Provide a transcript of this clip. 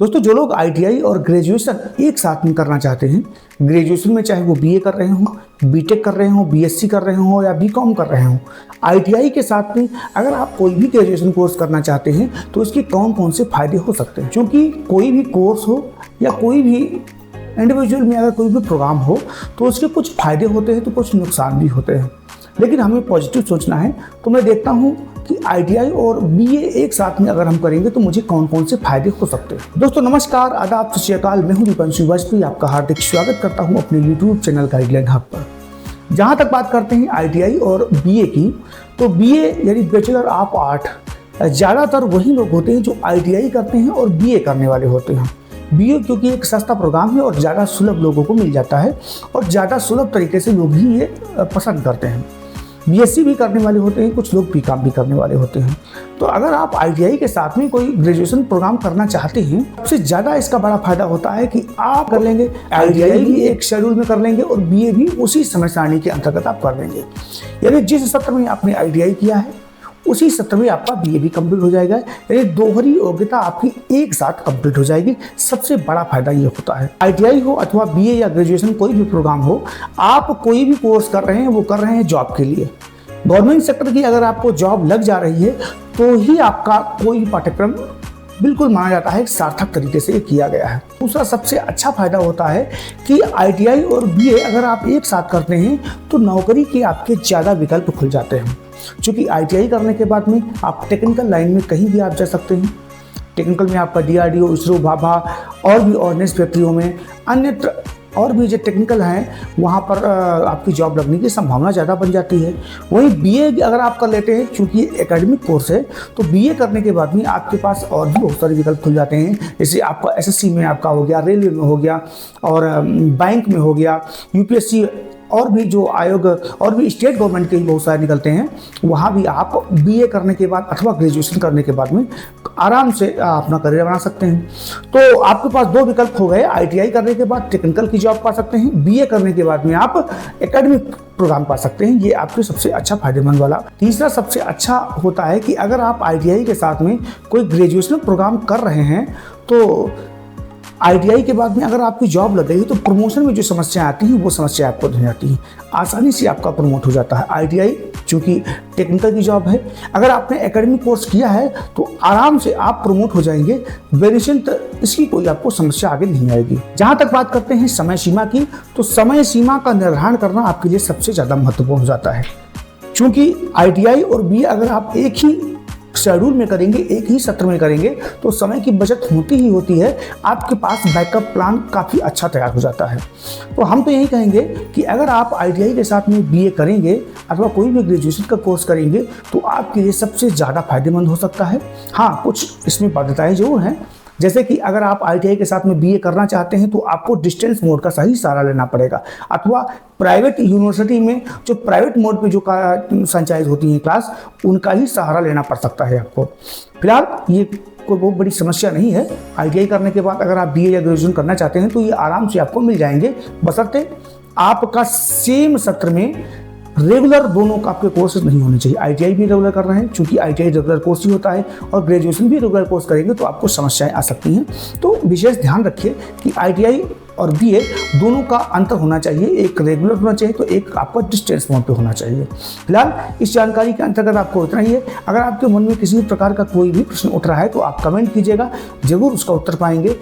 दोस्तों, जो लोग आईटीआई और ग्रेजुएशन एक साथ में करना चाहते हैं, ग्रेजुएशन में चाहे वो बीए कर रहे हों, बीटेक कर रहे हों, बीएससी कर रहे हों या बीकॉम कर रहे हों, आईटीआई के साथ में अगर आप कोई भी ग्रेजुएशन कोर्स करना चाहते हैं तो इसके कौन कौन से फायदे हो सकते हैं। क्योंकि कोई भी कोर्स हो या कोई भी इंडिविजुअल में अगर कोई भी प्रोग्राम हो तो उसके कुछ फायदे होते हैं तो कुछ नुकसान भी होते हैं, लेकिन हमें पॉजिटिव सोचना है। तो मैं देखता हूँ कि आईटीआई और बीए एक साथ में अगर हम करेंगे तो मुझे कौन कौन से फायदे हो सकते हैं। दोस्तों नमस्कार, आदाब, सत श्री अकाल। मैं हूं दीपांशु वाजपेयी, आपका हार्दिक स्वागत करता हूं अपने यूट्यूब चैनल गाइडलाइन हब पर। जहां तक बात करते हैं आईटीआई और बीए की, तो बीए यानी बैचलर ऑफ आर्ट, ज़्यादातर वही लोग होते हैं जो आईटीआई करते हैं और बीए करने वाले होते हैं। बीए क्योंकि एक सस्ता प्रोग्राम है और ज़्यादा सुलभ लोगों को मिल जाता है और ज़्यादा सुलभ तरीके से लोग ही ये पसंद करते हैं। बीएससी भी करने वाले होते हैं, कुछ लोग बीकॉम भी करने वाले होते हैं। तो अगर आप आईटीआई के साथ में कोई ग्रेजुएशन प्रोग्राम करना चाहते हैं, सबसे ज़्यादा इसका बड़ा फायदा होता है कि आप कर लेंगे आईटीआई भी एक शेड्यूल में कर लेंगे और बीए भी उसी समय सारणी के अंतर्गत आप कर लेंगे। यानी जिस सत्र में आपने आईटीआई किया है उसी सत्र में आपका बीए भी कंप्लीट हो जाएगा। यानी दोहरी योग्यता आपकी एक साथ कंप्लीट हो जाएगी। सबसे बड़ा फायदा ये होता है। आईटीआई हो अथवा बीए या ग्रेजुएशन कोई भी प्रोग्राम हो, आप कोई भी कोर्स कर रहे हैं वो कर रहे हैं जॉब के लिए। गवर्नमेंट सेक्टर की अगर आपको जॉब लग जा रही है तो ही आपका कोई पाठ्यक्रम बिल्कुल माना जाता है सार्थक तरीके से किया गया है। दूसरा सबसे अच्छा फायदा होता है कि आईटीआई और बीए अगर आप एक साथ करते हैं तो नौकरी के आपके ज़्यादा विकल्प खुल जाते हैं। क्योंकि आईटीआई करने के बाद में आप टेक्निकल लाइन में कहीं भी आप जा सकते हैं। टेक्निकल में आपका डीआरडीओ, इसरो, भाभा और भी ऑर्डिनेंस फैक्ट्रियों में अन्यत्र और भी जो टेक्निकल हैं वहाँ पर आपकी जॉब लगने की संभावना ज़्यादा बन जाती है। वहीं बीए अगर आप कर लेते हैं, क्योंकि ये एकेडमिक कोर्स है, तो बीए करने के बाद में आपके पास और भी बहुत सारे विकल्प खुल जाते हैं। जैसे आपका एसएससी में आपका हो गया, रेलवे में हो गया और बैंक में हो गया, यूपीएससी और भी जो आयोग और भी स्टेट गवर्नमेंट के बहुत सारे निकलते हैं, वहाँ भी आप बीए करने के बाद अथवा ग्रेजुएशन करने के बाद में आराम से अपना करियर बना सकते हैं। तो आपके पास दो विकल्प हो गए। आईटीआई करने के बाद टेक्निकल की जॉब पा सकते हैं, बीए करने के बाद में आप एकेडमिक प्रोग्राम पा सकते हैं। ये आपके सबसे अच्छा फायदेमंद वाला। तीसरा सबसे अच्छा होता है कि अगर आप आईटीआई के साथ में कोई ग्रेजुएशन प्रोग्राम कर रहे हैं तो आईटीआई के बाद में अगर आपकी जॉब लग गई तो प्रमोशन में जो समस्याएं आती हैं वो समस्या आपको नहीं आती हैं, आसानी से आपका प्रमोट हो जाता है। आईटीआई चूँकि टेक्निकल की जॉब है, अगर आपने एकेडमिक कोर्स किया है तो आराम से आप प्रमोट हो जाएंगे। बेनिफिट इसकी कोई आपको समस्या आगे नहीं आएगी। जहाँ तक बात करते हैं समय सीमा की, तो समय सीमा का निर्धारण करना आपके लिए सबसे ज़्यादा महत्वपूर्ण हो जाता है। क्योंकि आईटीआई और बीए अगर आप एक ही शेड्यूल में करेंगे, एक ही सत्र में करेंगे, तो समय की बचत होती ही होती है। आपके पास बैकअप प्लान काफ़ी अच्छा तैयार हो जाता है। तो हम तो यही कहेंगे कि अगर आप आईटीआई के साथ में बीए करेंगे अथवा कोई भी ग्रेजुएशन का कोर्स करेंगे तो आपके लिए सबसे ज़्यादा फायदेमंद हो सकता है। हाँ, कुछ इसमें बाध्यताएं जरूर हैं, जैसे कि अगर आप आईटीआई के साथ में बीए करना चाहते हैं तो आपको डिस्टेंस मोड का सही सहारा लेना पड़ेगा, अथवा प्राइवेट यूनिवर्सिटी में जो प्राइवेट मोड पे जो संचालित होती हैं क्लास, उनका ही सहारा लेना पड़ सकता है आपको। फिलहाल ये कोई बहुत बड़ी समस्या नहीं है। आईटीआई करने के बाद अगर आप बीए या ग्रेजुएशन करना चाहते हैं तो ये आराम से आपको मिल जाएंगे, बशर्ते आपका सेम सत्र में रेगुलर दोनों का आपके कोर्सेज नहीं होने चाहिए। आईटीआई भी रेगुलर कर रहे हैं, क्योंकि आईटीआई रेगुलर कोर्स ही होता है, और ग्रेजुएशन भी रेगुलर कोर्स करेंगे तो आपको समस्याएं आ सकती हैं। तो विशेष ध्यान रखिए कि आईटीआई और बीए दोनों का अंतर होना चाहिए, एक रेगुलर होना चाहिए तो एक आपका डिस्टेंस मोड पे होना चाहिए। फिलहाल इस जानकारी के अंतर्गत आपको इतना ही है। अगर आपके मन में किसी प्रकार का कोई भी प्रश्न उठ रहा है तो आप कमेंट कीजिएगा, जरूर उसका उत्तर पाएंगे।